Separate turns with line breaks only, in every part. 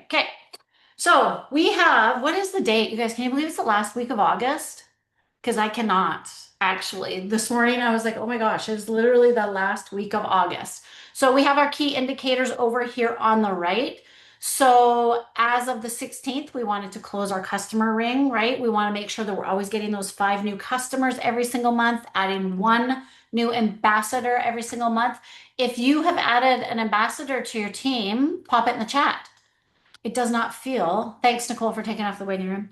right. Okay. So we have, what is the date? You guys, can you believe it's the last week of August? Because I cannot actually. This morning I was like, oh my gosh, it's literally the last week of August. So we have our key indicators over here on the right. So as of the 16th, we wanted to close our customer ring, right? We want to make sure that we're always getting those 5 new customers every single month, adding 1 new ambassador every single month. If you have added an ambassador to your team, pop it in the chat. It does not feel, thanks Nicole for taking off the waiting room.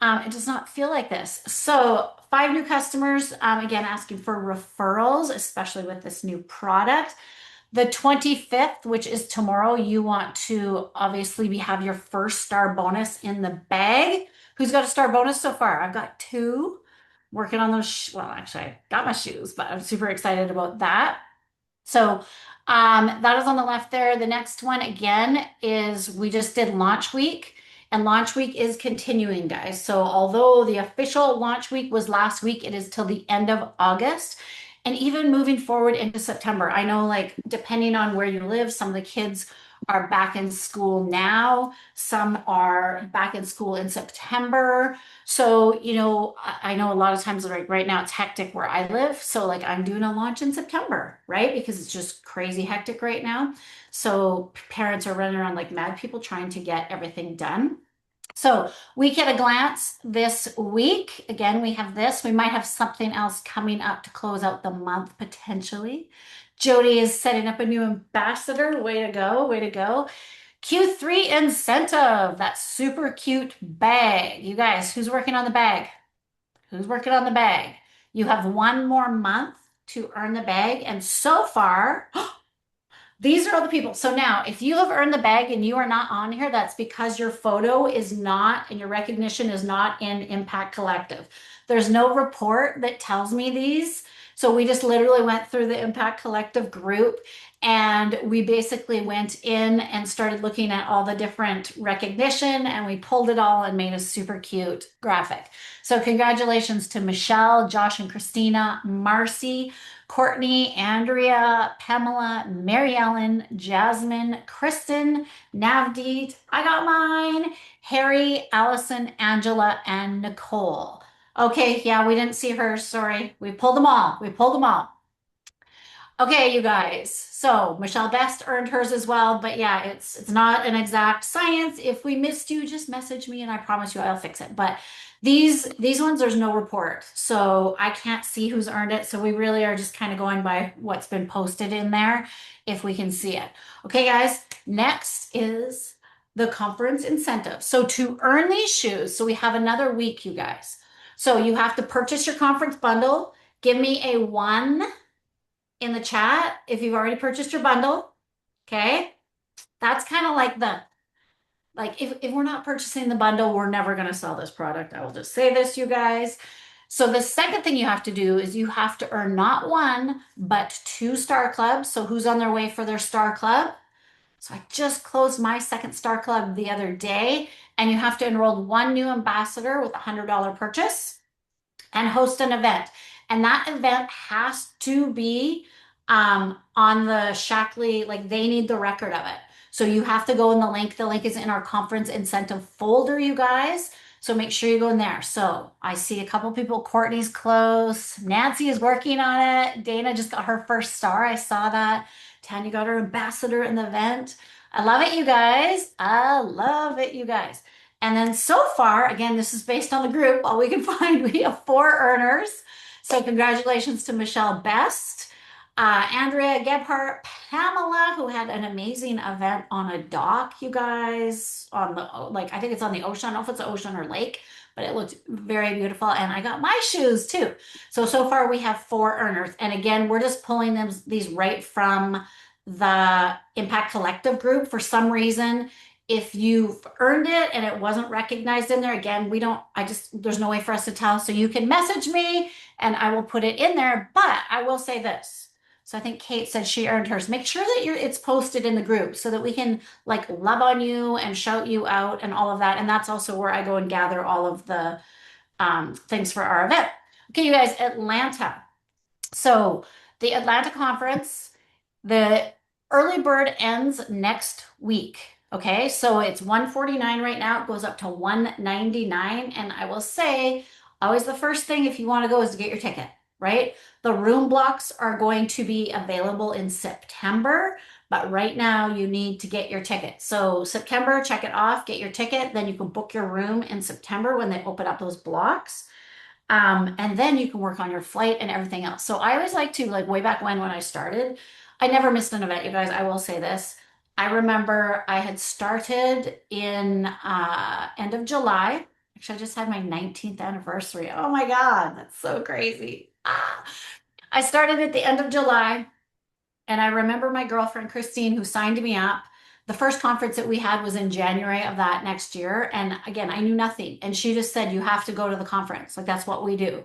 It does not feel like this. So 5 new customers, again, asking for referrals, especially with this new product. The 25th, which is tomorrow, you want to obviously have your first star bonus in the bag. Who's got a star bonus so far? I've got 2 working on those. Well, actually, I got my shoes, but I'm super excited about that. So that is on the left there. The next one again is we just did launch week, and launch week is continuing, guys. So although the official launch week was last week, it is till the end of August. And even moving forward into September, I know, like, depending on where you live, some of the kids are back in school now, some are back in school in September. So, I know a lot of times, like right now, it's hectic where I live. So, like, I'm doing a launch in September, right? Because it's just crazy hectic right now. So, parents are running around like mad people trying to get everything done. So, week at a glance this week. Again, we have this. We might have something else coming up to close out the month potentially. Jody is setting up a new ambassador. Way to go, way to go. Q3 incentive, that super cute bag. You guys, who's working on the bag? Who's working on the bag? You have 1 more month to earn the bag. And so far, these are all the people. So now, if you have earned the bag and you are not on here, that's because your photo is not and your recognition is not in Impact Collective. There's no report that tells me these. So we just literally went through the Impact Collective group and we basically went in and started looking at all the different recognition and we pulled it all and made a super cute graphic. So congratulations to Michelle, Josh and Christina, Marcy, Courtney, Andrea, Pamela, Mary Ellen, Jasmine, Kristen, Navdeet, I got mine, Harry, Allison, Angela, and Nicole. Okay, yeah, we didn't see her. Sorry. We pulled them all. We pulled them all. Okay, you guys. So Michelle Best earned hers as well, but yeah, it's not an exact science. If we missed you, just message me and I promise you I'll fix it. But these ones, there's no report. So I can't see who's earned it. So we really are just kind of going by what's been posted in there if we can see it. Okay, guys, next is the conference incentive. So to earn these shoes, so we have another week, you guys. So you have to purchase your conference bundle. Give me a 1 in the chat if you've already purchased your bundle. Okay. That's kind of like if we're not purchasing the bundle, we're never going to sell this product. I will just say this, you guys. So the second thing you have to do is you have to earn not 1, but 2 Star Clubs. So who's on their way for their Star Club? So I just closed my second Star Club the other day, and you have to enroll 1 new ambassador with a $100 purchase and host an event. And that event has to be on the Shackley, like they need the record of it. So you have to go in the link. The link is in our conference incentive folder, you guys. So make sure you go in there. So I see a couple people. Courtney's close. Nancy is working on it. Dana just got her first star. I saw that. Tanya got her ambassador in the event. I love it, you guys. I love it, you guys. And then so far, again, this is based on the group, all we can find, we have 4 earners. So congratulations to Michelle Best, Andrea Gebhardt, Pamela, who had an amazing event on a dock, you guys, on the, like, I think it's on the ocean. I don't know if it's an ocean or lake, but it looked very beautiful. And I got my shoes too. So far we have 4 earners. And again, we're just pulling these right from the Impact Collective group. For some reason, if you've earned it and it wasn't recognized in there, again, there's no way for us to tell. So you can message me and I will put it in there. But I will say this. So I think Kate said she earned hers. Make sure that it's posted in the group so that we can like love on you and shout you out and all of that. And that's also where I go and gather all of the things for our event. Okay, you guys, Atlanta. So the Atlanta conference, the early bird ends next week. Okay, so it's 149 right now. It goes up to 199. And I will say, always the first thing if you want to go is to get your ticket, right? The room blocks are going to be available in September, but right now you need to get your ticket. So September, check it off, get your ticket, then you can book your room in September when they open up those blocks. And then you can work on your flight and everything else. So I always like to, like way back when I started, I never missed an event, you guys. I will say this. I remember I had started in end of July. Actually, I just had my 19th anniversary. Oh my God, that's so crazy. I started at the end of July. And I remember my girlfriend Christine, who signed me up. The first conference that we had was in January of that next year. And again, I knew nothing. And she just said, you have to go to the conference. Like, that's what we do.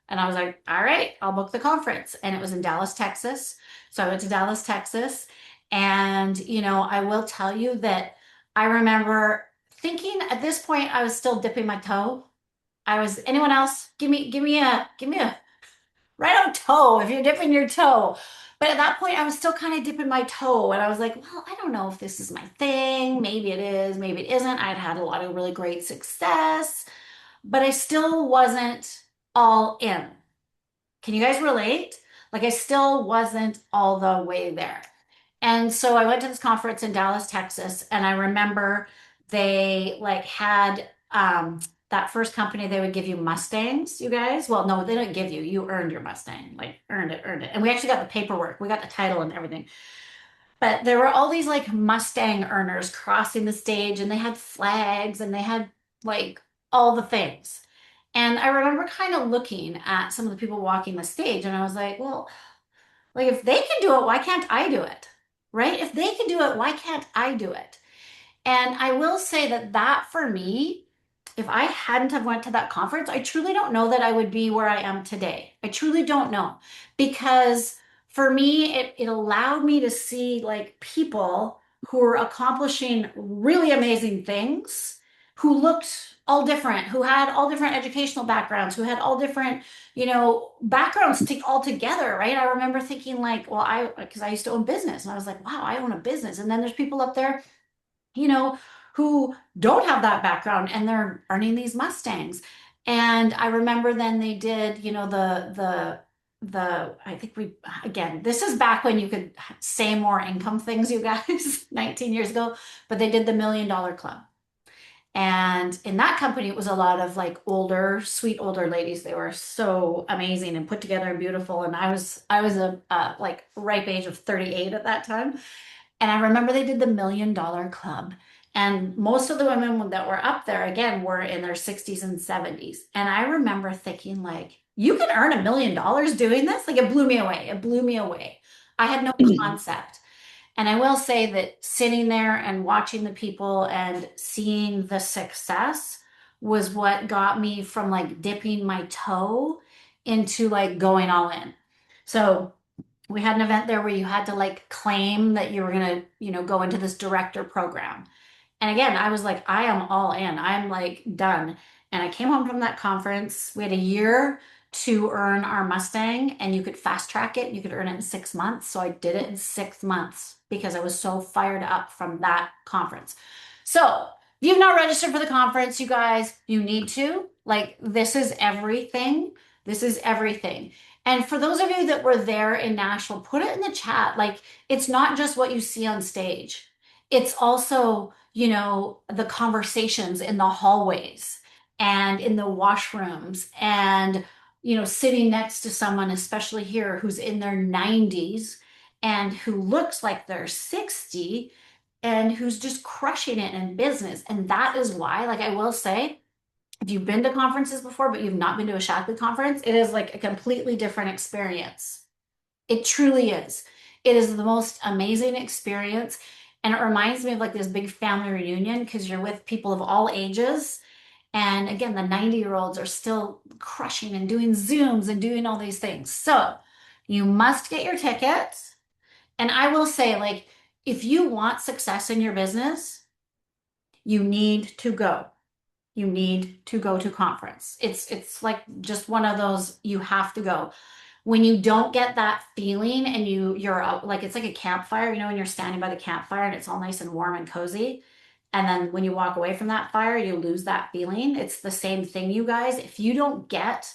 And I was like, all right, I'll book the conference. And it was in Dallas, Texas. So I went to Dallas, Texas. And, I will tell you that I remember thinking at this point, I was still dipping my toe. Anyone else? Give me a right on toe if you're dipping your toe. But at that point, I was still kind of dipping my toe, and I was like, well, I don't know if this is my thing. Maybe it is, maybe it isn't. I'd had a lot of really great success, but I still wasn't all in. Can you guys relate? Like, I still wasn't all the way there. And so I went to this conference in Dallas, Texas, and I remember they like had that first company they would give you Mustangs, you guys. Well, no, they didn't give you. You earned your Mustang, like earned it, earned it. And we actually got the paperwork. We got the title and everything. But there were all these like Mustang earners crossing the stage and they had flags and they had like all the things. And I remember kind of looking at some of the people walking the stage and I was like, well, like if they can do it, why can't I do it? Right? If they can do it, why can't I do it? And I will say that for me, if I hadn't have went to that conference, I truly don't know that I would be where I am today. I truly don't know because for me, it allowed me to see like people who were accomplishing really amazing things, who looked all different, who had all different educational backgrounds, who had all different, backgrounds all together, right? I remember thinking like, well, because I used to own business and I was like, wow, I own a business. And then there's people up there you know, who don't have that background and they're earning these Mustangs. And I remember then they did, I think again, this is back when you could say more income things, you guys, 19 years ago, but they did the $1 Million Club. And in that company, it was a lot of like older, sweet older ladies. They were so amazing and put together and beautiful. And I was a like ripe age of 38 at that time. And I remember they did the $1 Million Club. And most of the women that were up there, again, were in their 60s and 70s. And I remember thinking, like, you can earn $1 million doing this? Like, it blew me away. It blew me away. I had no concept. And I will say that sitting there and watching the people and seeing the success was what got me from like dipping my toe into like going all in. So, we had an event there where you had to like claim that you were going to, go into this director program. And again, I was like, I am all in. I'm like done. And I came home from that conference. We had a year to earn our Mustang and you could fast track it. You could earn it in 6 months. So I did it in 6 months because I was so fired up from that conference. So if you've not registered for the conference, you guys, you need to. Like, this is everything. This is everything. And for those of you that were there in Nashville, put it in the chat. Like, it's not just what you see on stage, it's also, the conversations in the hallways and in the washrooms and, sitting next to someone, especially here, who's in their 90s and who looks like they're 60 and who's just crushing it in business. And that is why, like, I will say, if you've been to conferences before, but you've not been to a Shaklee conference, it is like a completely different experience. It truly is. It is the most amazing experience. And it reminds me of like this big family reunion because you're with people of all ages. And again, the 90-year-olds are still crushing and doing Zooms and doing all these things. So you must get your tickets. And I will say, like, if you want success in your business, you need to go. You need to go to conference. It's like just one of those you have to go. When you don't get that feeling and you're out, like it's like a campfire, when you're standing by the campfire and it's all nice and warm and cozy. And then when you walk away from that fire, you lose that feeling. It's the same thing, you guys. If you don't get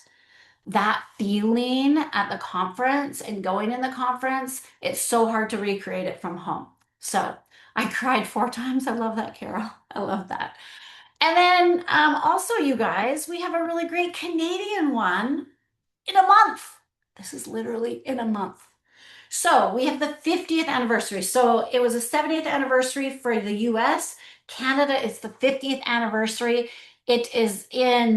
that feeling at the conference and going in the conference, it's so hard to recreate it from home. So I cried 4 times. I love that, Carol. I love that. And then also, you guys, we have a really great Canadian one in a month. This is literally in a month. So we have the 50th anniversary. So it was a 70th anniversary for the US. Canada is the 50th anniversary. It is in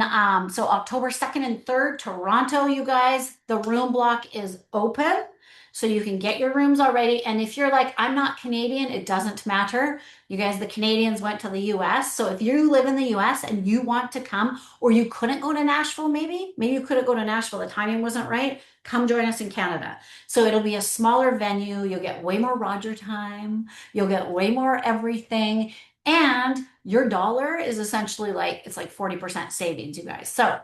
so October 2nd and 3rd, Toronto, you guys. The room block is open. So you can get your rooms already. And if you're like, I'm not Canadian, it doesn't matter. You guys, the Canadians went to the US. So if you live in the US and you want to come, or you couldn't go to Nashville, maybe you couldn't go to Nashville, the timing wasn't right, come join us in Canada. So it'll be a smaller venue. You'll get way more Roger time. You'll get way more everything. And your dollar is essentially like, it's like 40% savings, you guys. So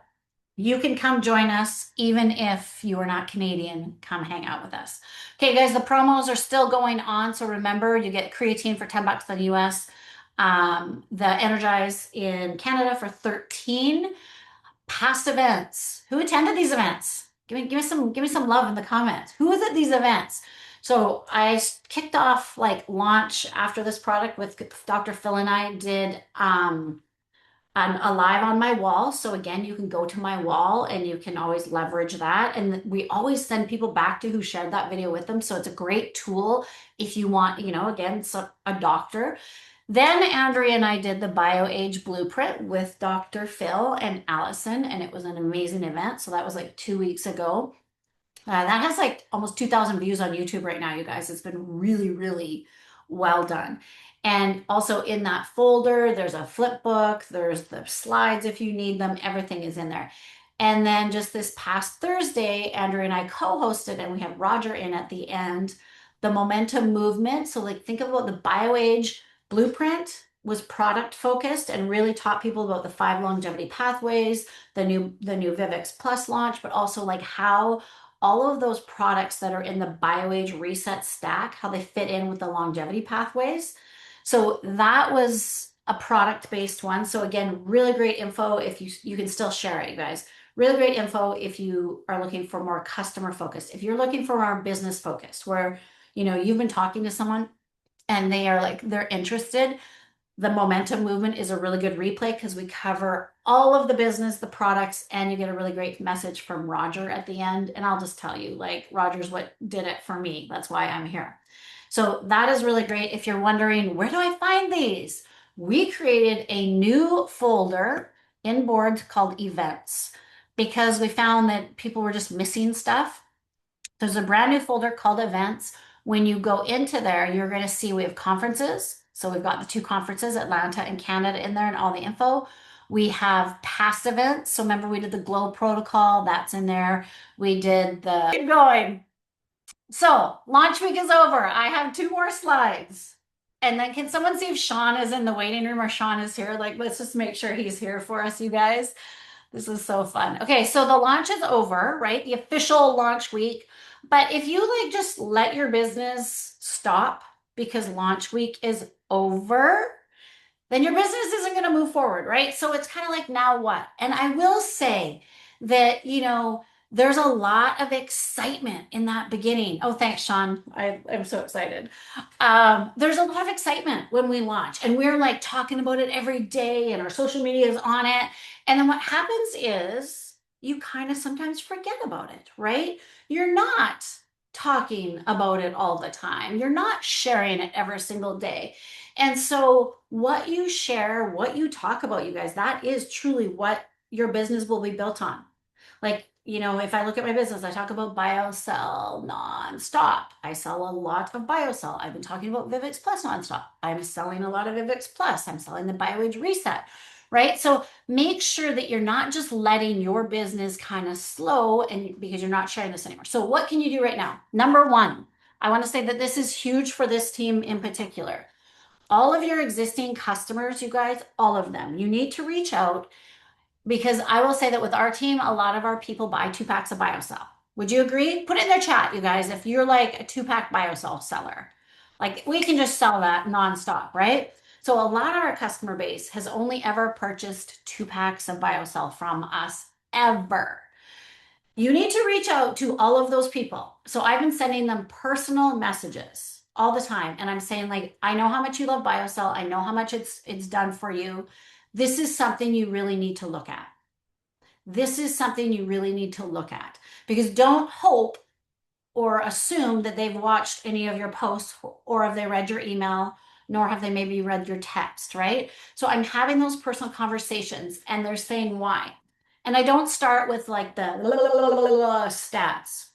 you can come join us even if you are not Canadian. Come hang out with us. Okay, guys, the promos are still going on. So remember, you get creatine for $10 in the US, the Energize in Canada for 13. Past events. Who attended these events? Give me some love in the comments. Who was at these events? So I kicked off like launch after this product with Dr. Phil, and I did a live on my wall. So again, you can go to my wall and you can always leverage that. And we always send people back to who shared that video with them. So it's a great tool if you want, again, so a doctor. Then Andrea and I did the BioAge Blueprint with Dr. Phil and Allison, and it was an amazing event. So that was like 2 weeks ago. That has like almost 2,000 views on YouTube right now, you guys. It's been really, really well done. And also in that folder, there's a flip book, there's the slides if you need them, everything is in there. And then just this past Thursday, Andrea and I co-hosted, and we had Roger in at the end, the Momentum Movement. So like think about the BioAge Blueprint was product focused and really taught people about the 5 longevity pathways, the new Vivix Plus launch, but also like how all of those products that are in the BioAge Reset stack, how they fit in with the longevity pathways. So that was a product-based one. So again, really great info if you can still share it, you guys. Really great info if you are looking for more customer focused. If you're looking for more business focused, where you've been talking to someone and they're interested, the Momentum Movement is a really good replay because we cover all of the business, the products, and you get a really great message from Roger at the end. And I'll just tell you, like, Roger's what did it for me. That's why I'm here. So that is really great. If you're wondering, where do I find these? We created a new folder in Board called Events because we found that people were just missing stuff. There's a brand new folder called Events. When you go into there, you're going to see we have conferences. So we've got the 2 conferences, Atlanta and Canada, in there and all the info. We have past events. So remember we did the Glow Protocol, that's in there. We did the keep going. So launch week is over. I have 2 more slides. And then can someone see if Sean is in the waiting room or Sean is here? Like, let's just make sure he's here for us, you guys. This is so fun. Okay, so the launch is over, right? The official launch week. But if you like just let your business stop because launch week is over, then your business isn't going to move forward, right? So it's kind of like, now what? And I will say that, there's a lot of excitement in that beginning. Oh, thanks, Sean. I'm so excited. There's a lot of excitement when we launch, and we're like talking about it every day, and our social media is on it. And then what happens is you kind of sometimes forget about it, right? You're not talking about it all the time. You're not sharing it every single day. And so what you share, what you talk about, you guys, that is truly what your business will be built on. Like, if I look at my business, I talk about BioCell nonstop. I sell a lot of BioCell. I've been talking about Vivix Plus nonstop. I'm selling a lot of Vivix Plus. I'm selling the BioAge Reset, right? So make sure that you're not just letting your business kind of slow and because you're not sharing this anymore. So what can you do right now? Number 1, I want to say that this is huge for this team in particular. All of your existing customers, you guys, all of them, you need to reach out, because I will say that with our team, a lot of our people buy 2 packs of BioCell. Would you agree? Put it in their chat, you guys, if you're like a 2-pack BioCell seller. Like, we can just sell that nonstop, right? So a lot of our customer base has only ever purchased 2 packs of BioCell from us ever. You need to reach out to all of those people. So I've been sending them personal messages all the time. And I'm saying, like, I know how much you love BioCell. I know how much it's done for you. This is something you really need to look at. This is something you really need to look at because don't hope or assume that they've watched any of your posts or have they read your email, nor have they maybe read your text, right? So I'm having those personal conversations and they're saying why. And I don't start with like the stats.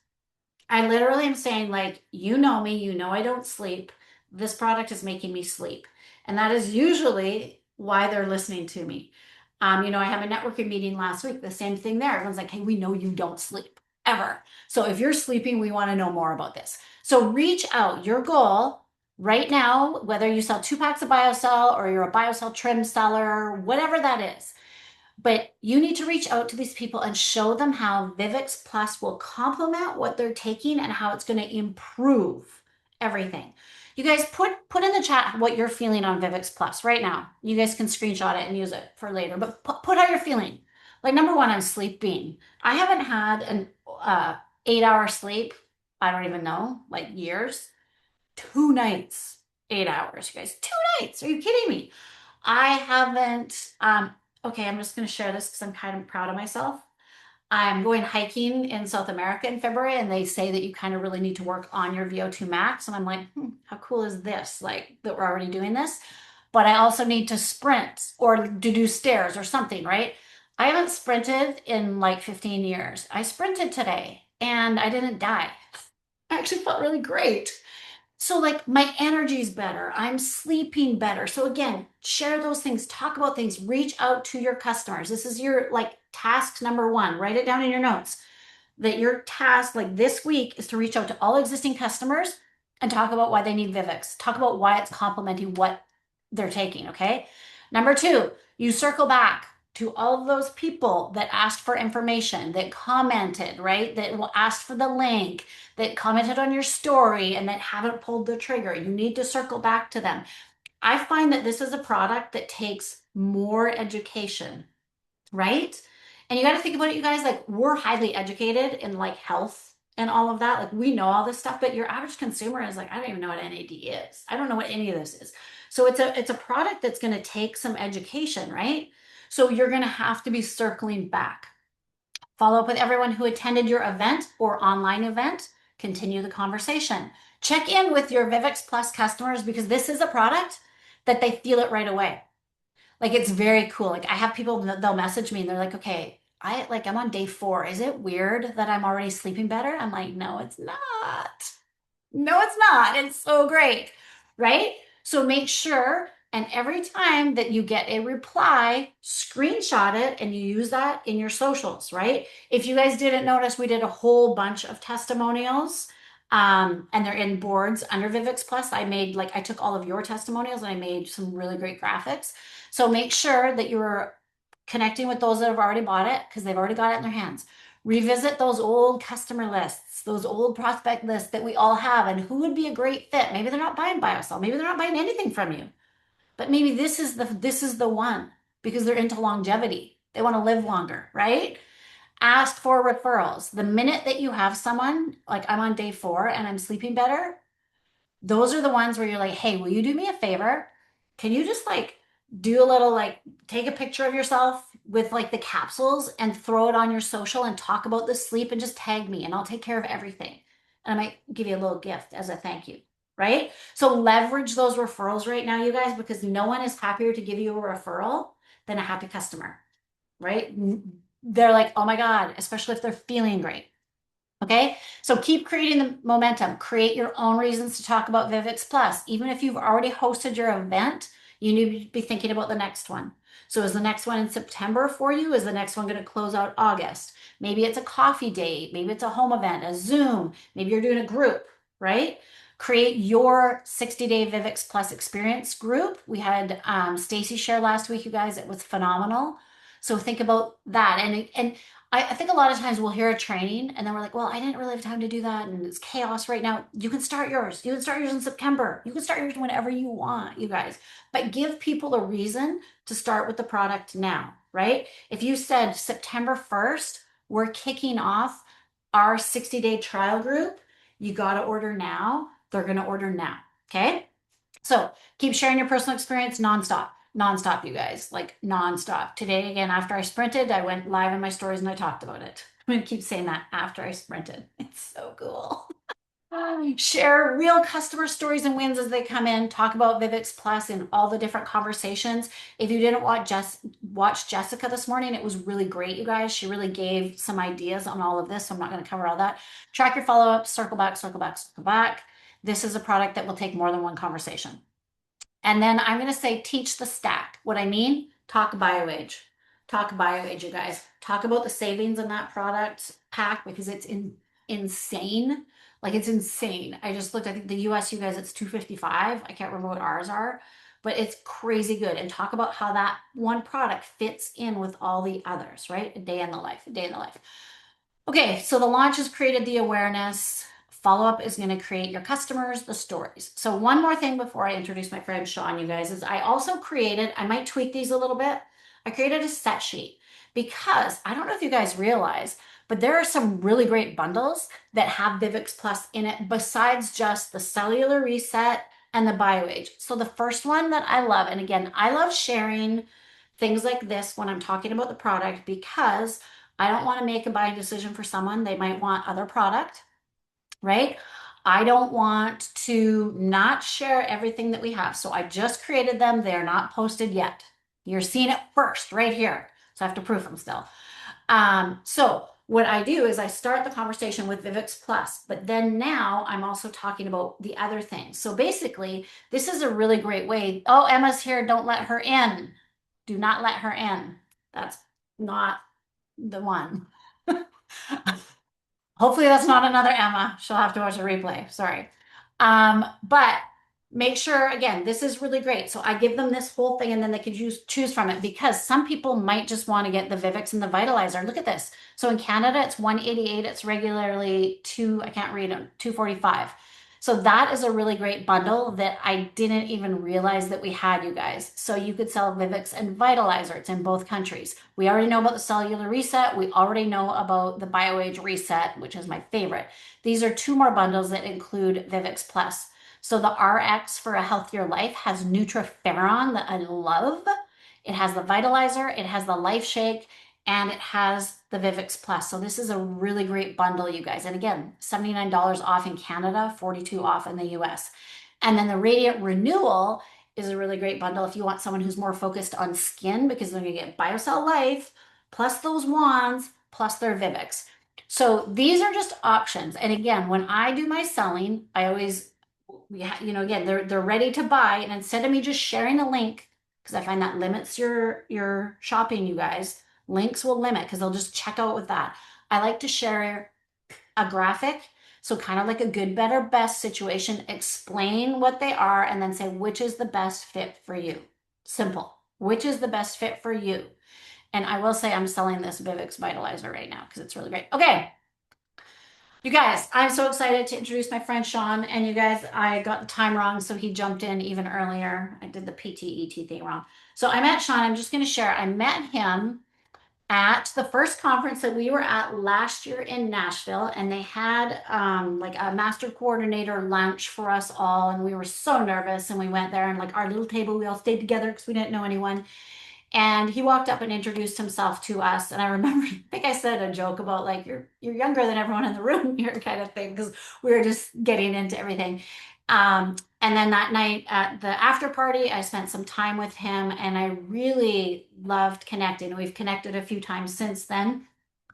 I literally am saying, like, you know me, you know I don't sleep. This product is making me sleep. And that is usually why they're listening to me. I have a networking meeting last week, the same thing there. Everyone's like, hey, we know you don't sleep ever. So if you're sleeping, we want to know more about this. So reach out. Your goal right now, whether you sell 2 packs of BioCell or you're a BioCell trim seller, whatever that is, but you need to reach out to these people and show them how Vivix Plus will complement what they're taking and how it's going to improve everything. You guys put in the chat what you're feeling on Vivix Plus right now. You guys can screenshot it and use it for later, but put how you're feeling. Like, number one, I'm sleeping. I haven't had an 8 hour sleep. I don't even know, like years. 2 nights, 8 hours, you guys. 2 nights. Are you kidding me? I haven't. Okay, I'm just going to share this because I'm kind of proud of myself. I'm going hiking in South America in February, and they say that you kind of really need to work on your VO2 max. And I'm like, how cool is this? Like, that we're already doing this. But I also need to sprint or to do stairs or something, right? I haven't sprinted in like 15 years. I sprinted today and I didn't die. I actually felt really great. So, like, my energy's better. I'm sleeping better. So again, share those things, talk about things, reach out to your customers. This is your like task number one. Write it down in your notes that your task like this week is to reach out to all existing customers and talk about why they need Vivix. Talk about why it's complementing what they're taking, okay? Number two, you circle back to all of those people that asked for information, that commented, right? That asked for the link, that commented on your story and that haven't pulled the trigger. You need to circle back to them. I find that this is a product that takes more education, right? And you got to think about it, you guys, like, we're highly educated in like health and all of that. Like, we know all this stuff, but your average consumer is like, I don't even know what NAD is. I don't know what any of this is. So it's a product that's going to take some education, right? So you're going to have to be circling back. Follow up with everyone who attended your event or online event. Continue the conversation. Check in with your Vivix Plus customers because this is a product that they feel it right away. Like, it's very cool. Like, I have people that they'll message me and they're like, okay, I'm on day 4. Is it weird that I'm already sleeping better? I'm like, no, it's not. No, it's not. It's so great, right? So make sure, and every time that you get a reply, screenshot it and you use that in your socials, right? If you guys didn't notice, we did a whole bunch of testimonials, and they're in boards under Vivix Plus. I took all of your testimonials and I made some really great graphics. So make sure that you're connecting with those that have already bought it because they've already got it in their hands. Revisit those old customer lists, those old prospect lists that we all have, and who would be a great fit. Maybe they're not buying BioCell, maybe they're not buying anything from you, but maybe this is the one because they're into longevity. They want to live longer, right? Ask for referrals. The minute that you have someone, like, I'm on day 4 and I'm sleeping better, those are the ones where you're like, hey, will you do me a favor? Can you just like do a little, like, take a picture of yourself with like the capsules and throw it on your social and talk about the sleep and just tag me and I'll take care of everything. And I might give you a little gift as a thank you, right? So leverage those referrals right now, you guys, because no one is happier to give you a referral than a happy customer, right? They're like, oh my God, especially if they're feeling great. Okay, so keep creating the momentum. Create your own reasons to talk about Vivix Plus. Even if you've already hosted your event, you need to be thinking about the next one. So is the next one in September for you? Is the next one going to close out August? Maybe it's a coffee date. Maybe it's a home event, a Zoom. Maybe you're doing a group, right? Create your 60-day Vivix Plus experience group. We had Stacy share last week, you guys. It was phenomenal. So think about that. And I think a lot of times we'll hear a training and then we're like, well, I didn't really have time to do that. And it's chaos right now. You can start yours. You can start yours in September. You can start yours whenever you want, you guys. But give people a reason to start with the product now, right? If you said September 1st, we're kicking off our 60-day trial group, you got to order now. They're going to order now. Okay. So keep sharing your personal experience nonstop, nonstop, you guys, like nonstop. Today, again, after I sprinted, I went live in my stories and I talked about it. I'm going to keep saying that after I sprinted. It's so cool. Share real customer stories and wins as they come in. Talk about Vivix Plus in all the different conversations. If you didn't watch Jessica this morning, it was really great, you guys. She really gave some ideas on all of this, so I'm not going to cover all that. Track your follow-up, circle back, circle back, circle back. This is a product that will take more than one conversation. And then I'm going to say teach the stack. What I mean, talk BioAge. Talk BioAge, you guys. Talk about the savings in that product pack because it's insane. Like it's insane. I just looked, I think the US, you guys, it's 255. I can't remember what ours are, but it's crazy good. And talk about how that one product fits in with all the others, right? A day in the life, a day in the life. Okay, so the launch has created the awareness. Follow up is going to create your customers, the stories. So, one more thing before I introduce my friend Sean, you guys, is I also created, I might tweak these a little bit. I created a set sheet because I don't know if you guys realize, but there are some really great bundles that have Vivix Plus in it besides just the cellular reset and the BioAge. So, the first one that I love, and again, I love sharing things like this when I'm talking about the product because I don't want to make a buying decision for someone. They might want other product, right? I don't want to not share everything that we have. So I just created them. They're not posted yet. You're seeing it first right here. So I have to proof them still. So what I do is I start the conversation with Vivix Plus, but then now I'm also talking about the other things. So basically, this is a really great way. Oh, Emma's here. Don't let her in. Do not let her in. That's not the one. Hopefully that's not another Emma. She'll have to watch a replay. Sorry. But make sure again, this is really great. So I give them this whole thing and then they can choose from it because some people might just want to get the Vivix and the Vitalizer. Look at this. So in Canada, it's 188. It's regularly I can't read them, 245. So that is a really great bundle that I didn't even realize that we had, you guys. So you could sell Vivix and Vitalizer. It's in both countries. We already know about the cellular reset. We already know about the BioAge reset, which is my favorite. These are two more bundles that include Vivix Plus. So the RX for a healthier life has Nutriferon that I love. It has the Vitalizer, it has the Life Shake, and it has the Vivix Plus. So this is a really great bundle, you guys. And again, $79 off in Canada, 42 off in the US. And then the Radiant Renewal is a really great bundle if you want someone who's more focused on skin because they're going to get BioCell Life plus those wands plus their Vivix. So these are just options. And again, when I do my selling, I always, again, they're ready to buy. And instead of me just sharing a link, because I find that limits your shopping, you guys, links will limit because they'll just check out with that. I like to share a graphic. So kind of like a good, better, best situation, explain what they are and then say, which is the best fit for you? Simple. Which is the best fit for you? And I will say I'm selling this Vivix Vitalizer right now because it's really great. Okay. You guys, I'm so excited to introduce my friend Sean. And you guys, I got the time wrong, so he jumped in even earlier. I did the PTET thing wrong. So I met Sean. I'm just going to share. I met him at the first conference that we were at last year in Nashville, and they had like a master coordinator lunch for us all, and we were so nervous. And we went there, and like our little table, we all stayed together because we didn't know anyone. And he walked up and introduced himself to us. And I remember, I think I said a joke about like you're younger than everyone in the room here, kind of thing, because we were just getting into everything. And then that night at the after party, I spent some time with him and I really loved connecting. We've connected a few times since then.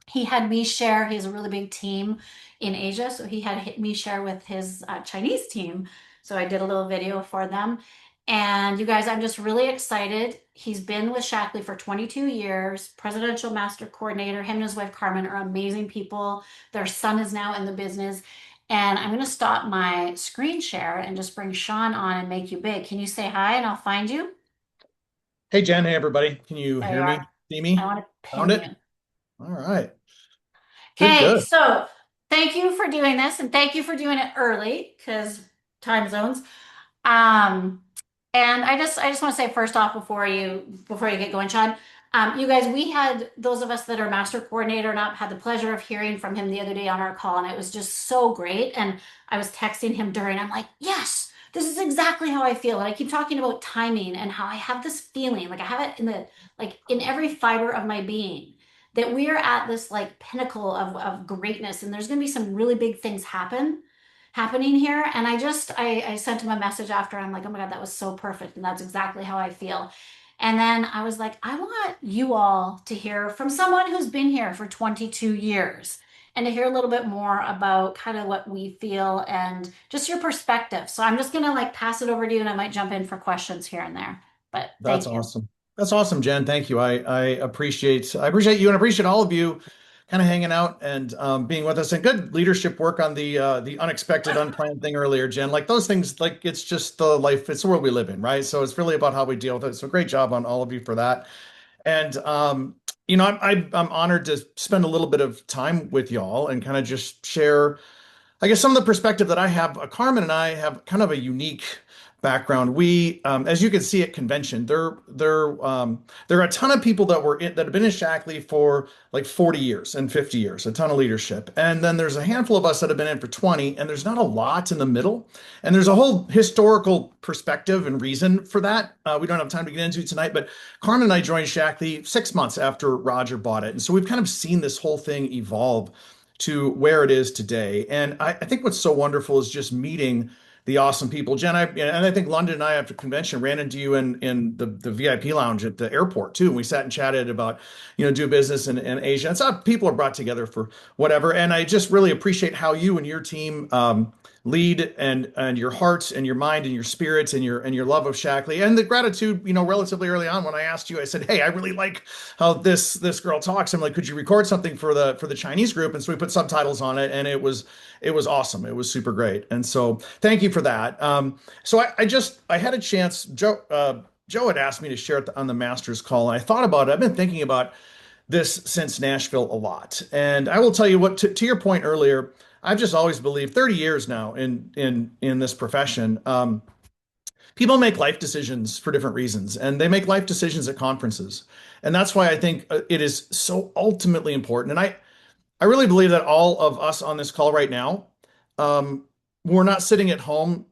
He had me share, he has a really big team in Asia. So he had me share with his Chinese team. So I did a little video for them. And you guys, I'm just really excited. He's been with Shackley for 22 years, presidential master coordinator. Him and his wife Carmen are amazing people. Their son is now in the business. And I'm going to stop my screen share and just bring Sean on and make you big. Can you say hi and I'll find you?
Hey Jen, hey everybody. Can you
There you
hear me?
are.
See
I
me?
want to
Found
pin
it?
you.
All right. Good,
Okay,
good.
so thank you for doing this and thank you for doing it early because time zones. Um, and I just want to say first off before you get going, Sean, you guys, we had those of us that are master coordinator and up had the pleasure of hearing from him the other day on our call, and it was just so great. And I was texting him during, I'm like, yes, this is exactly how I feel. And I keep talking about timing and how I have this feeling, like I have it in the like in every fiber of my being that we are at this like pinnacle of greatness, and there's gonna be some really big things happening here. And I sent him a message after. I'm like, oh my God, that was so perfect. And that's exactly how I feel. And then I was like, I want you all to hear from someone who's been here for 22 years and to hear a little bit more about kind of what we feel and just your perspective. So I'm just gonna like pass it over to you and I might jump in for questions here and there. But
That's
thank you.
awesome. That's awesome, Jen. Thank you. I appreciate you and appreciate all of you kind of hanging out and being with us and good leadership work on the unexpected, unplanned thing earlier, Jen. Like those things, like it's just the life, it's the world we live in, right? So it's really about how we deal with it. So great job on all of you for that. And I'm honored to spend a little bit of time with y'all and kind of just share I guess some of the perspective that I have, Carmen and I have kind of a unique background. As you can see at convention, there are a ton of people that have been in Shackley for like 40 years and 50 years, a ton of leadership. And then there's a handful of us that have been in for 20, and there's not a lot in the middle. And there's a whole historical perspective and reason for that. We don't have time to get into tonight, but Carmen and I joined Shackley 6 months after Roger bought it. And so we've kind of seen this whole thing evolve to where it is today. And I think what's so wonderful is just meeting the awesome people. Jen, and I think London and I after convention ran into you in the VIP lounge at the airport too. And we sat and chatted about, do business in Asia. And so people are brought together for whatever. And I just really appreciate how you and your team lead and your hearts and your mind and your spirits and your love of Shackley and the gratitude, relatively early on when I asked you, I said, hey, I really like how this girl talks. I'm like, could you record something for the Chinese group? And so we put subtitles on it, and it was awesome. It was super great. And so thank you for that. So I had a chance. Joe had asked me to share it on the Masters call, and I thought about it. I've been thinking about this since Nashville a lot, and I will tell you what. To your point earlier, I've just always believed 30 years now in this profession. People make life decisions for different reasons, and they make life decisions at conferences. And that's why I think it is so ultimately important. And I really believe that all of us on this call right now, um, we're not sitting at home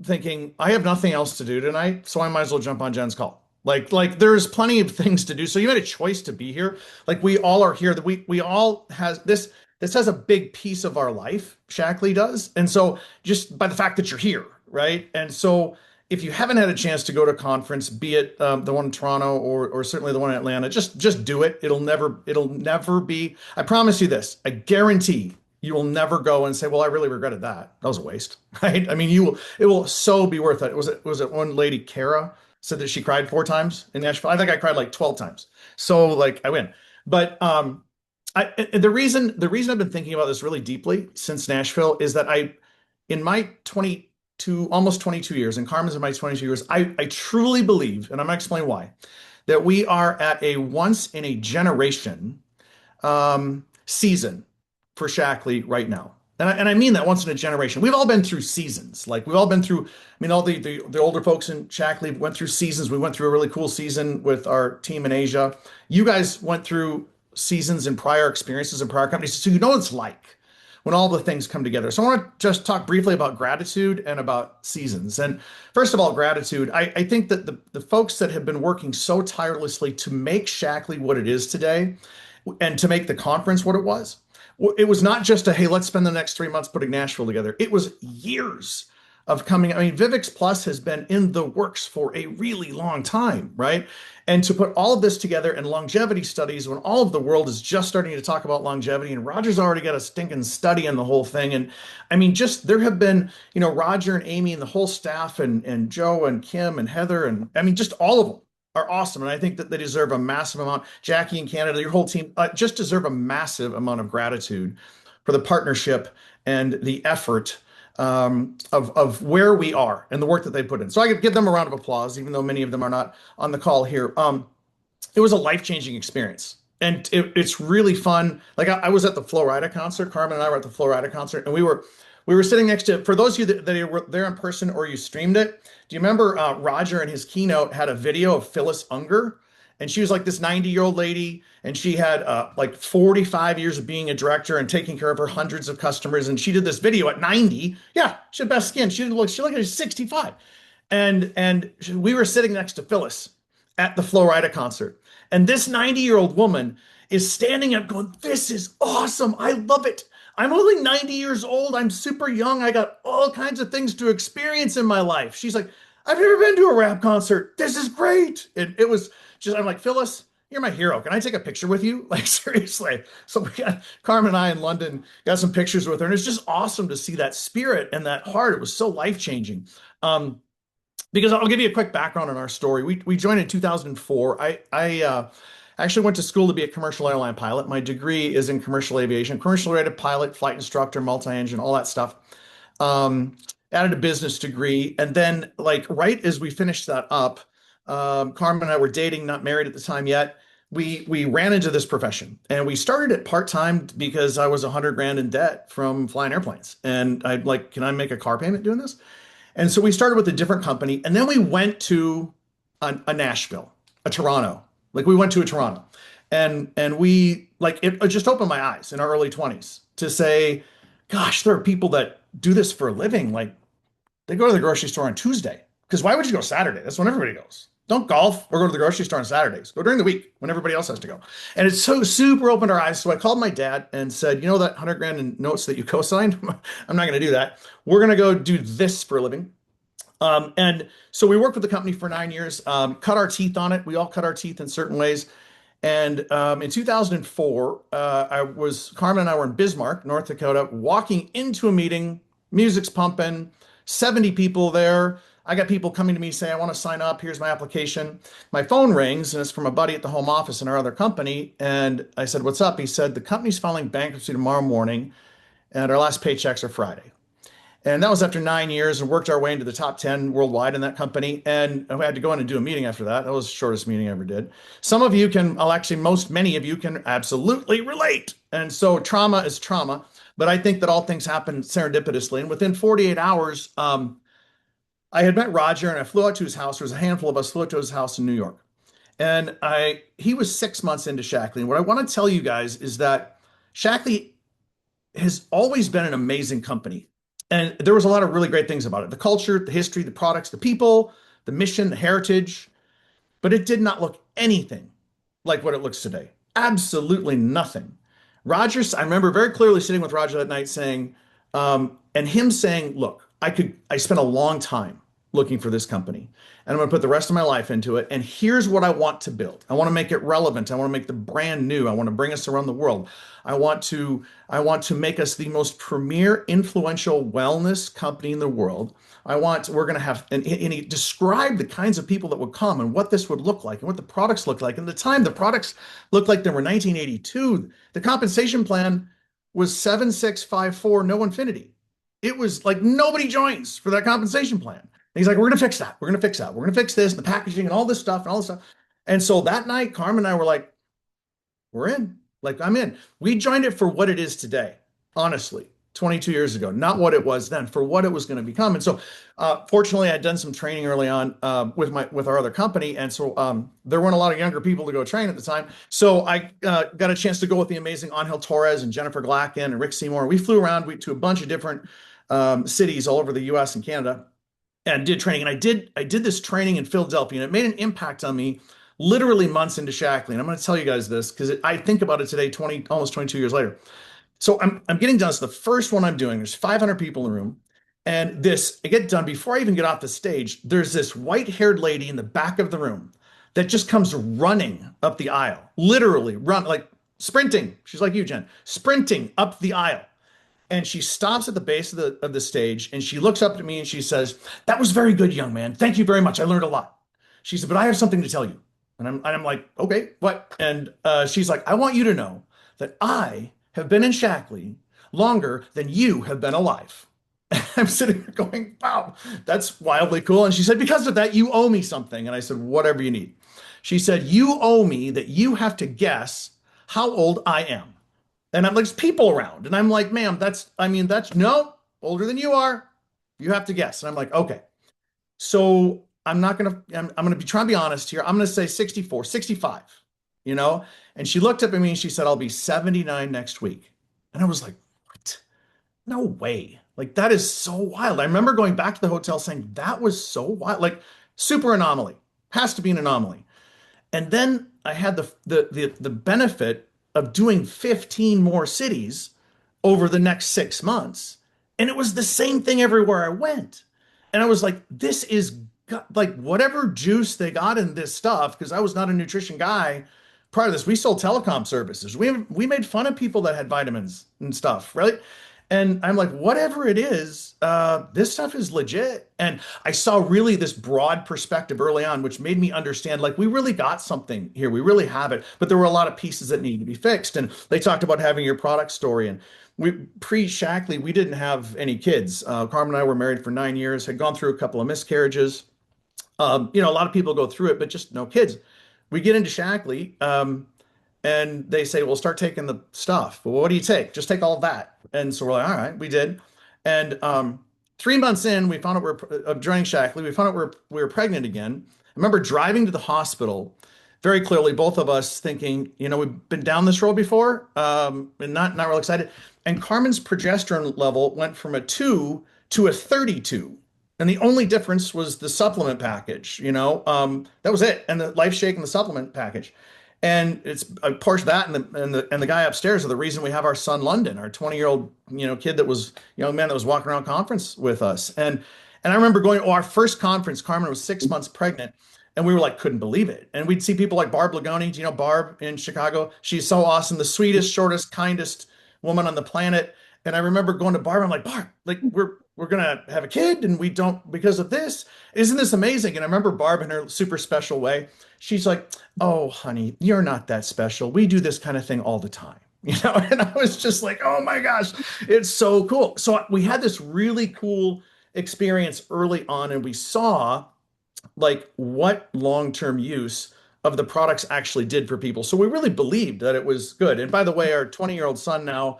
thinking, I have nothing else to do tonight, so I might as well jump on Jen's call. Like there's plenty of things to do. So you made a choice to be here. Like we all are here. That we all has this has a big piece of our life. Shackley does. And so just by the fact that you're here, right? And so if you haven't had a chance to go to a conference, be it the one in Toronto or certainly the one in Atlanta, just do it. It'll never be. I promise you this. I guarantee you will never go and say, "Well, I really regretted that. That was a waste." Right? I mean, you will. It will so be worth it. Was it one lady, Kara, said that she cried 4 times in Nashville? I think I cried like 12 times. So like I win. But the reason I've been thinking about this really deeply since Nashville is that in my 22, almost 22 years, and Carmen's in my 22 years, I truly believe, and I'm going to explain why, that we are at a once in a generation season for Shackley right now. And I mean that once in a generation. We've all been through seasons. Like we've all been through, I mean, all the older folks in Shackley went through seasons. We went through a really cool season with our team in Asia. You guys went through seasons and prior experiences and prior companies. So you know what it's like when all the things come together. So I want to just talk briefly about gratitude and about seasons. And first of all, gratitude. I think that the folks that have been working so tirelessly to make Shackley what it is today and to make the conference what it was not just a, hey, let's spend the next 3 months putting Nashville together. It was years of coming. I mean, Vivix Plus has been in the works for a really long time, right? And to put all of this together and longevity studies when all of the world is just starting to talk about longevity and Roger's already got a stinking study in the whole thing. And I mean, just there have been, Roger and Amy and the whole staff and Joe and Kim and Heather and I mean, just all of them are awesome. And I think that they deserve a massive amount. Jackie in Canada, your whole team just deserve a massive amount of gratitude for the partnership and the effort of where we are and the work that they put in. So I could give them a round of applause, even though many of them are not on the call here. It was a life-changing experience And it's really fun. Like I was at the Flo Rida concert. Carmen and I were at the Flo Rida concert, and we were sitting next to. For those of you that were there in person or you streamed it, do you remember Roger in his keynote had a video of Phyllis Unger, and she was like this 90-year-old lady, and she had like 45 years of being a director and taking care of her hundreds of customers, and she did this video at 90. Yeah, she had best skin. She looked like 65, and we were sitting next to Phyllis at the Flo Rida concert. And this 90-year-old woman is standing up going, "This is awesome. I love it. I'm only 90 years old. I'm super young. I got all kinds of things to experience in my life." She's like, "I've never been to a rap concert. This is great." It was just, I'm like, "Phyllis, you're my hero. Can I take a picture with you?" Like, seriously. So we got Carmen and I in London, got some pictures with her. And it's just awesome to see that spirit and that heart. It was so life-changing. Because I'll give you a quick background on our story. We joined in 2004. I actually went to school to be a commercial airline pilot. My degree is in commercial aviation, commercial rated pilot, flight instructor, multi-engine, all that stuff. Added a business degree, and then like right as we finished that up, Carmen and I were dating, not married at the time yet. We ran into this profession, and we started it part time because I was 100 grand in debt from flying airplanes, and I'd like, can I make a car payment doing this? And so we started with a different company, and then we went to a Nashville, a Toronto. Like we went to a Toronto, and we like it just opened my eyes in our early 20s to say, gosh, there are people that do this for a living. Like they go to the grocery store on Tuesday. Because why would you go Saturday? That's when everybody goes. Don't golf or go to the grocery store on Saturdays. Go during the week when everybody else has to go. And it's so super opened our eyes. So I called my dad and said, you know that 100 grand in notes that you co-signed? I'm not going to do that. We're going to go do this for a living. And so we worked with the company for 9 years, cut our teeth on it. We all cut our teeth in certain ways. And in 2004, Carmen and I were in Bismarck, North Dakota, walking into a meeting, music's pumping, 70 people there. I got people coming to me saying, "I want to sign up. Here's my application." My phone rings and it's from a buddy at the home office in our other company. And I said, "What's up?" He said, "The company's filing bankruptcy tomorrow morning and our last paychecks are Friday." And that was after 9 years and worked our way into the top 10 worldwide in that company. And I had to go in and do a meeting after that. That was the shortest meeting I ever did. Some of you can, well, actually, many of you can absolutely relate. And so trauma is trauma. But I think that all things happen serendipitously. And within 48 hours, I had met Roger and I flew out to his house. There was a handful of us flew out to his house in New York. And he was 6 months into Shaklee. And what I want to tell you guys is that Shaklee has always been an amazing company. And there was a lot of really great things about it. The culture, the history, the products, the people, the mission, the heritage, but it did not look anything like what it looks today. Absolutely nothing. Rogers, I remember very clearly sitting with Roger that night saying, and him saying, "Look, I spent a long time looking for this company, and I'm going to put the rest of my life into it. And here's what I want to build. I want to make it relevant. I want to make the brand new. I want to bring us around the world. I want to make us the most premier influential wellness company in the world. We're going to have," and he described the kinds of people that would come and what this would look like and what the products look like. And at the time, the products looked like they were 1982. The compensation plan was 7654, no infinity. It was like nobody joins for that compensation plan. And he's like, "We're going to fix that. We're going to fix that. We're going to fix this, and the packaging and all this stuff and all this stuff." And so that night, Carmen and I were like, "We're in." Like, I'm in. We joined it for what it is today, honestly, 22 years ago, not what it was then, for what it was going to become. And so, fortunately, I'd done some training early on with our other company, and so there weren't a lot of younger people to go train at the time. So I got a chance to go with the amazing Angel Torres and Jennifer Glacken and Rick Seymour. We flew around to a bunch of different cities all over the U.S. and Canada and did training. And I did this training in Philadelphia, and it made an impact on me literally months into Shaklee. And I'm going to tell you guys this because I think about it today, almost 22 years later. So I'm getting done. It's the first one I'm doing. There's 500 people in the room. And I get done before I even get off the stage. There's this white-haired lady in the back of the room that just comes running up the aisle, literally like sprinting. She's like you, Jen, sprinting up the aisle. And she stops at the base of the stage and she looks up at me and she says, "That was very good, young man. Thank you very much. I learned a lot." She said, "But I have something to tell you." And I'm like, "Okay, what?" And she's like, "I want you to know that I have been in Shaklee longer than you have been alive." I'm sitting there going, "Wow, that's wildly cool." And she said, "Because of that, you owe me something." And I said, "Whatever you need." She said, "You owe me that you have to guess how old I am. And I'm like, there's people around. And I'm like, ma'am, that's no, older than you are. You have to guess. And I'm like, okay. So I'm gonna be trying to be honest here. I'm gonna say 64, 65, you know? And she looked up at me and she said, I'll be 79 next week. And I was like, what? No way. Like that is so wild. I remember going back to the hotel saying, that was so wild. Like super anomaly. Has to be an anomaly. And then I had the benefit of doing 15 more cities over the next 6 months. And it was the same thing everywhere I went. And I was like, this is like whatever juice they got in this stuff, because I was not a nutrition guy prior to this. We sold telecom services. We made fun of people that had vitamins and stuff, right? And I'm like, whatever it is, this stuff is legit. And I saw really this broad perspective early on, which made me understand like we really got something here. We really have it. But there were a lot of pieces that needed to be fixed. And they talked about having your product story. And we pre-Shackley, we didn't have any kids. Carmen and I were married for 9 years, had gone through a couple of miscarriages. A lot of people go through it, but just no kids. We get into Shackley. And they say, well, start taking the stuff. Well, what do you take? Just take all of that. And so we're like, all right, we did. And 3 months in, we found out joining Shackley. We found out we were pregnant again. I remember driving to the hospital very clearly, both of us thinking, we've been down this road before, and not real excited. And Carmen's progesterone level went from a 2 to a 32. And the only difference was the supplement package. That was it. And the Life Shake and the supplement package. And it's a portion of that and the guy upstairs are the reason we have our son London, our 20-year-old, kid that was young man that was walking around conference with us. And I remember going, our first conference, Carmen was 6 months pregnant, and we were like, couldn't believe it. And we'd see people like Barb Lagoni, do you know Barb in Chicago? She's so awesome, the sweetest, shortest, kindest woman on the planet. And I remember going to Barb, I'm like, Barb, like we're gonna have a kid and we don't because of this. Isn't this amazing? And I remember Barb in her super special way. She's like, oh, honey, you're not that special. We do this kind of thing all the time. And I was just like, oh my gosh, it's so cool. So we had this really cool experience early on, and we saw like what long-term use of the products actually did for people. So we really believed that it was good. And by the way, our 20-year-old son now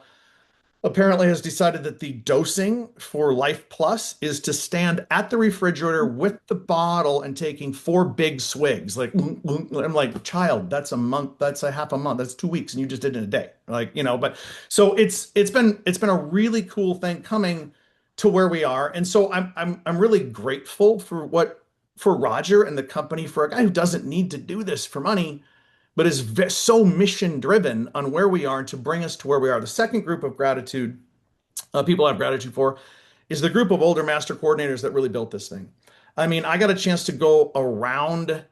apparently has decided that the dosing for Life Plus is to stand at the refrigerator with the bottle and taking 4 big swigs. Like, I'm like, child, that's a month, that's a half a month, that's 2 weeks, and you just did it in a day. But so it's been a really cool thing coming to where we are. And so I'm really grateful for Roger and the company, for a guy who doesn't need to do this for money but is so mission driven on where we are to bring us to where we are. The second group of gratitude people I have gratitude for is the group of older master coordinators that really built this thing. I mean, I got a chance to go around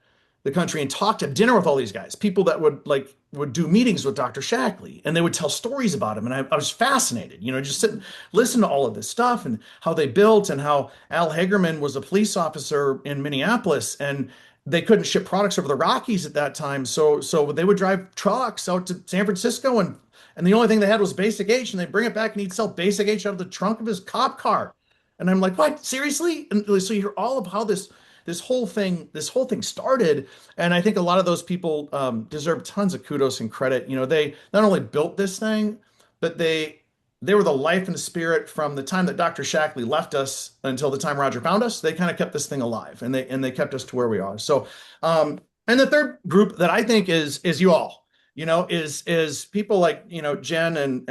the country and talk to dinner with all these guys, people that would do meetings with Dr. Shackley, and they would tell stories about him. And I was fascinated, just sit and listen to all of this stuff and how they built, and how Al Hagerman was a police officer in Minneapolis, and they couldn't ship products over the Rockies at that time. So they would drive trucks out to San Francisco, and the only thing they had was Basic H, and they'd bring it back and he'd sell Basic H out of the trunk of his cop car. And I'm like, what? Seriously? And so you hear all of how this whole thing started. And I think a lot of those people deserve tons of kudos and credit. They not only built this thing, but they were the life and spirit from the time that Dr. Shackley left us until the time Roger found us. They kind of kept this thing alive, and they kept us to where we are. So, and the third group that I think is you all, is people like, Jen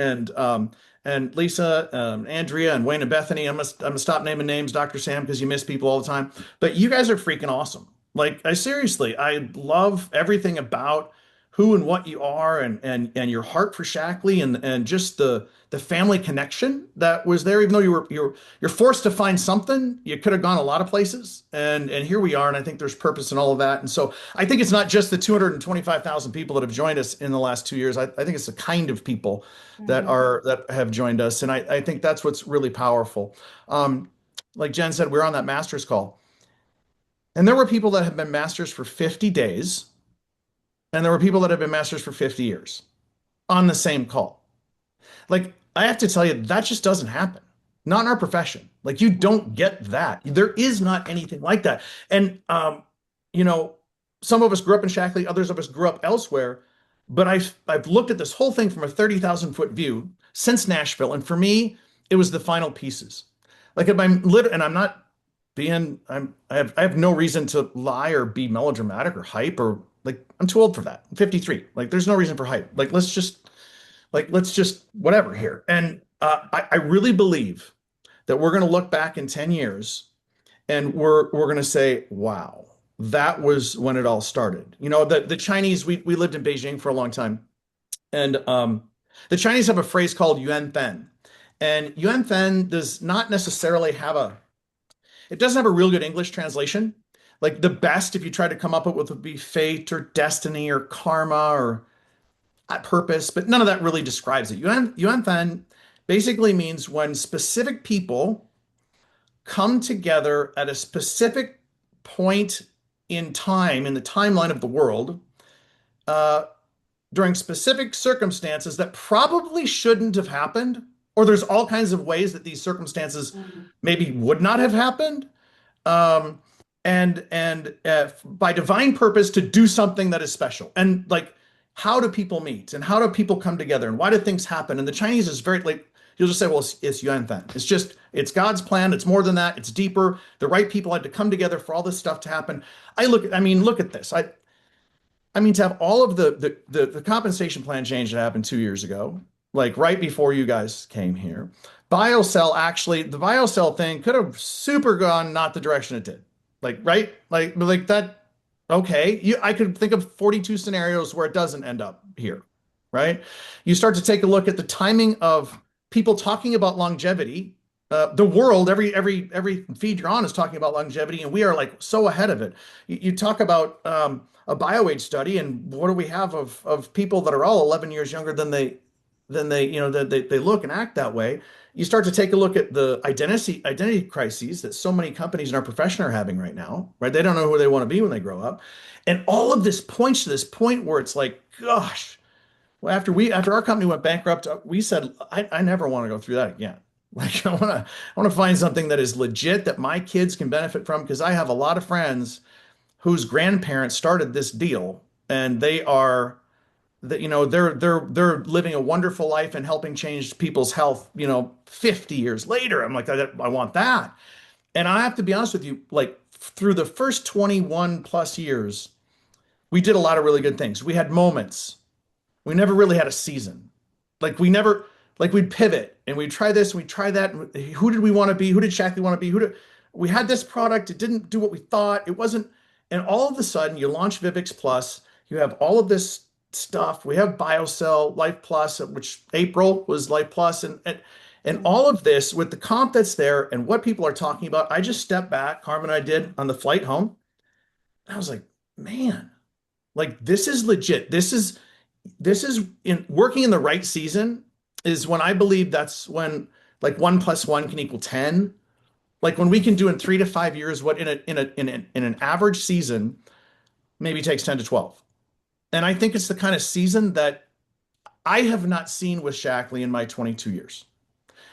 and Lisa, Andrea, and Wayne and Bethany. I'm gonna stop naming names, Dr. Sam, because you miss people all the time. But you guys are freaking awesome. Like, I love everything about who and what you are, and your heart for Shackley, and just the family connection that was there. Even though you're forced to find something, you could have gone a lot of places, and here we are. And I think there's purpose in all of that. And so I think it's not just the 225,000 people that have joined us in the last 2 years. I think it's the kind of people that have joined us, and I think that's what's really powerful. Like Jen said, we were on that masters call, and there were people that have been masters for 50 days. And there were people that have been masters for 50 years on the same call. Like, I have to tell you, that just doesn't happen. Not in our profession. Like, you don't get that. There is not anything like that. And, some of us grew up in Shackley, others of us grew up elsewhere. But I've looked at this whole thing from a 30,000-foot view since Nashville, and for me, it was the final pieces. Like if I'm lit, and I'm not being, I have no reason to lie or be melodramatic or hype or like I'm too old for that. I'm 53. Like there's no reason for hype. Let's just whatever here. And I really believe that we're going to look back in 10 years and we're going to say, wow, that was when it all started. The Chinese, we lived in Beijing for a long time, and the Chinese have a phrase called yuan then. And yuan then does not necessarily have it doesn't have a real good English translation. Like the best, if you try to come up with, would be fate or destiny or karma or purpose, but none of that really describes it. Yuan then basically means when specific people come together at a specific point in time in the timeline of the world uh, during specific circumstances that probably shouldn't have happened, or there's all kinds of ways that these circumstances
Mhm.
maybe would not have happened, um, and by divine purpose to do something that is special. And like, how do people meet, and how do people come together, and why do things happen? And the Chinese is very like you'll just say, well, it's yuan then. It's God's plan. It's more than that. It's deeper. The right people had to come together for all this stuff to happen. I mean, look at this. I mean, to have all of the compensation plan change that happened 2 years ago, like right before you guys came here, BioCell actually, the BioCell thing could have super gone not the direction it did. Like, right? Like that, okay. I could think of 42 scenarios where it doesn't end up here, right? You start to take a look at the timing of people talking about longevity. The world, every feed you're on is talking about longevity, and we are like so ahead of it. You talk about a BioAge study, and what do we have of people that are all 11 years younger than they look and act that way. You start to take a look at the identity crises that so many companies in our profession are having right now, right? They don't know who they want to be when they grow up. And all of this points to this point where it's like, gosh, well, after our company went bankrupt, we said, I never want to go through that again. Like I want to find something that is legit that my kids can benefit from, because I have a lot of friends whose grandparents started this deal, and they are that they're living a wonderful life and helping change people's health 50 years later. I'm like, I want that. And I have to be honest with you, like through the first 21 plus years, we did a lot of really good things. We had moments. We never really had a season. Like we never, like we'd pivot and we'd try this and we'd try that. Who did we want to be? Who did Shackley want to be? We had this product. It didn't do what we thought. It wasn't. And all of a sudden you launch Vivix Plus. You have all of this stuff. We have BioCell, Life Plus, which April was Life Plus, and all of this with the comp that's there and what people are talking about. I just stepped back, Carmen and I did on the flight home. I was like, man, like this is legit. This is in working in the right season is when I believe that's when like 1 + 1 can equal 10. Like when we can do in 3 to 5 years what in an average season maybe takes 10 to 12. And I think it's the kind of season that I have not seen with Shackley in my 22 years.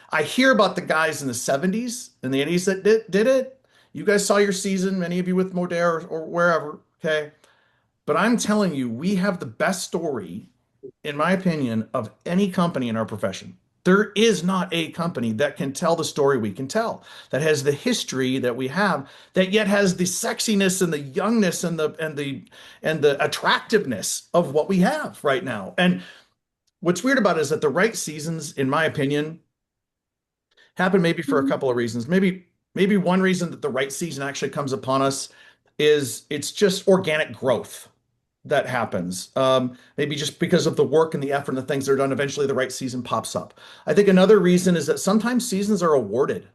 I hear about the guys in the 70s and the 80s that did it. You guys saw your season, many of you with Modere or wherever, okay? But I'm telling you, we have the best story, in my opinion, of any company in our profession. There is not a company that can tell the story we can tell, that has the history that we have, that yet has the sexiness and the youngness and the attractiveness of what we have right now. And what's weird about it is that the right seasons, in my opinion, happen maybe for a couple of reasons. Maybe one reason that the right season actually comes upon us is it's just organic growth that happens. Maybe just because of the work and the effort and the things that are done, eventually the right season pops up. I think another reason is that sometimes seasons are awarded.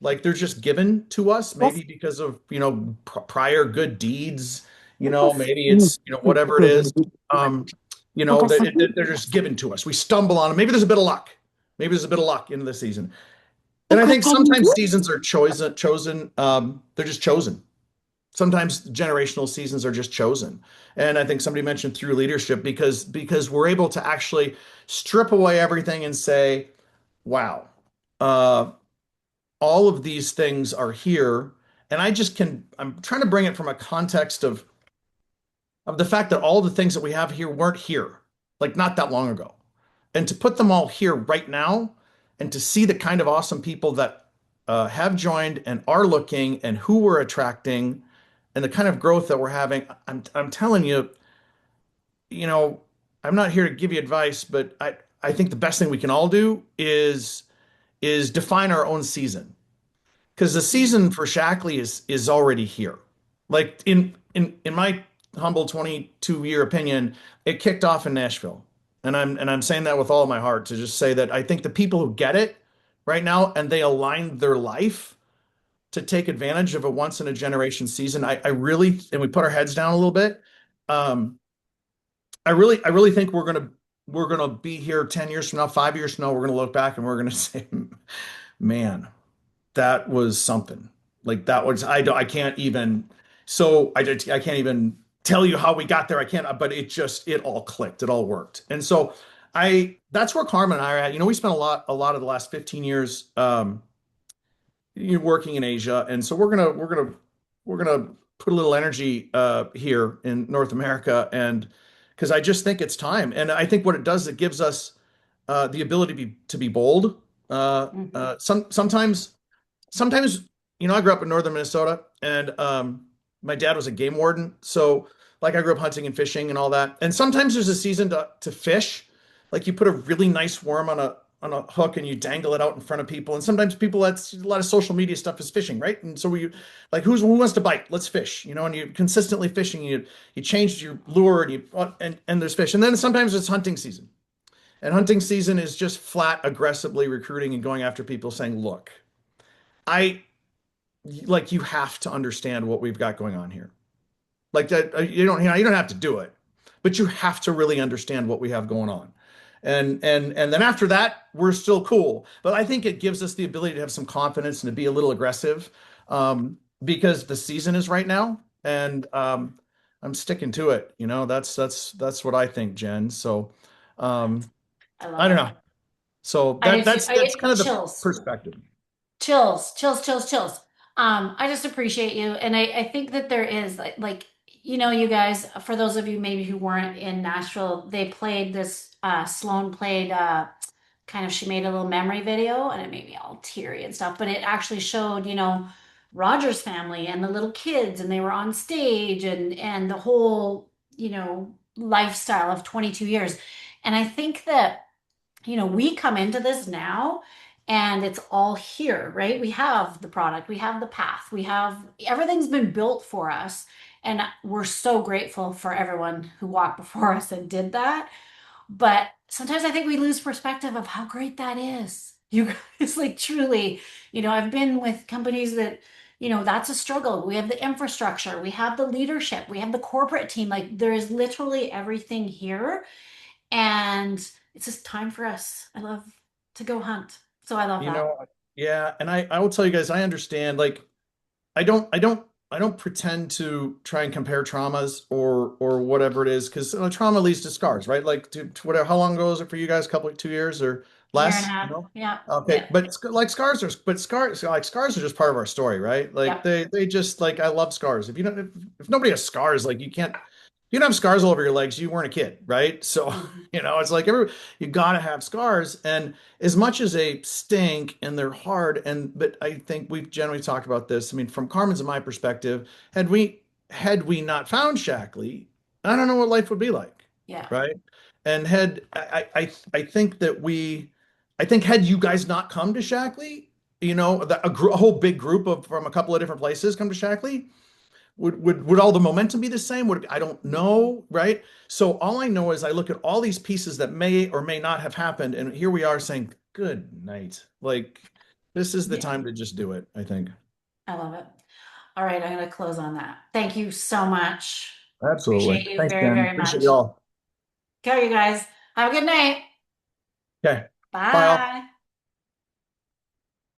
Like they're just given to us, maybe because of, prior good deeds, maybe it's, whatever it is, they're just given to us. We stumble on them. Maybe there's a bit of luck. Maybe there's a bit of luck into the season. And I think sometimes seasons are chosen. They're just chosen. Sometimes generational seasons are just chosen. And I think somebody mentioned through leadership because we're able to actually strip away everything and say, wow, uh, all of these things are here. And I'm trying to bring it from a context of of the fact that all the things that we have here weren't here, like not that long ago. And to put them all here right now and to see the kind of awesome people that have joined and are looking and who we're attracting and the kind of growth that we're having, I'm telling you, you know, I'm not here to give you advice, but I think the best thing we can all do is define our own season because the season for Shackley is already here. Like in my humble 22-year opinion, it kicked off in Nashville. And I'm saying that with all my heart to just say that I think the people who get it right now and they align their life to take advantage of a once in a generation season. I really, and we put our heads down a little bit. Um, I really think we're gonna be here 10 years from now, 5 years from now, we're gonna look back and we're gonna say, man, that was something. Like that was I can't even I can't even tell you how we got there. I can't, but it all clicked. It all worked. And so I that's where Carmen and I are at. We spent a lot of the last 15 years working in Asia. And so we're gonna put a little energy here in North America and because I just think it's time. And I think what it does, it gives us the ability to be bold.
Mhm.
Sometimes, I grew up in northern Minnesota and my dad was a game warden. So like I grew up hunting and fishing and all that. And sometimes there's a season to fish. Like you put a really nice worm on a hook and you dangle it out in front of people. And sometimes people that's a lot of social media stuff is fishing, right? And so we like who wants to bite? Let's fish, and you consistently fishing, you change your lure and there's fish. And then sometimes it's hunting season. And hunting season is just flat aggressively recruiting and going after people saying, look, I like you have to understand what we've got going on here. Like that you don't have to do it, but you have to really understand what we have going on. And then after that, we're still cool. But I think it gives us the ability to have some confidence and to be a little aggressive because the season is right now, and I'm sticking to it. That's what I think, Jen. So um,
I love
I don't
it.
know. So
I do too.
that's kind of the
Chills.
perspective.
Chills, chills, chills, chills. I just appreciate you, and I think that there is like you guys. For those of you maybe who weren't in Nashville, they played this. Sloan played kind of. She made a little memory video, and it made me all teary and stuff. But it actually showed Roger's family and the little kids, and they were on stage, and the whole lifestyle of 22 years. And I think that we come into this now and it's all here, right? We have the product, we have the path, we have everything's been built for us. And we're so grateful for everyone who walked before us and did that. But sometimes I think we lose perspective of how great that is. You guys, like truly, I've been with companies that, that's a struggle. We have the infrastructure, we have the leadership, we have the corporate team. Like there is literally everything here. And it's just time for us. I love to go hunt. So I love
You
that.
know, yeah, and I will tell you guys, I understand. Like, I don't pretend to try and compare traumas or whatever it is because trauma leads to scars, right? Like, to whatever. How long ago was it for you guys? A couple, 2 years or
Year and a
less?
half. Yeah.
Okay,
Yeah.
but like scars are just part of our story, right? Like
Yep.
they just like I love scars. If nobody has scars, like you don't have scars all over your legs, you weren't a kid, right? So,
Mhm.
it's like you gotta have scars. And as much as they stink and they're hard, but I think we've generally talked about this. I mean, from Carmen's and my perspective, had we not found Shackley, I don't know what life would be like,
Yeah.
right? And I think I think had you guys not come to Shackley, a whole big group from a couple of different places come to Shackley, would all the momentum be the same? I don't know, right? So all I know is I look at all these pieces that may or may not have happened, and here we are saying, "Good night." Like this is the
Yeah.
time to just do it, I think.
I love it. All right. I'm going to close on that. Thank you so much.
Absolutely.
Appreciate you
Thanks,
very,
Jen.
very
Appreciate
much.
you all.
Okay, you guys. Have a good night.
Okay. Bye all.
Bye.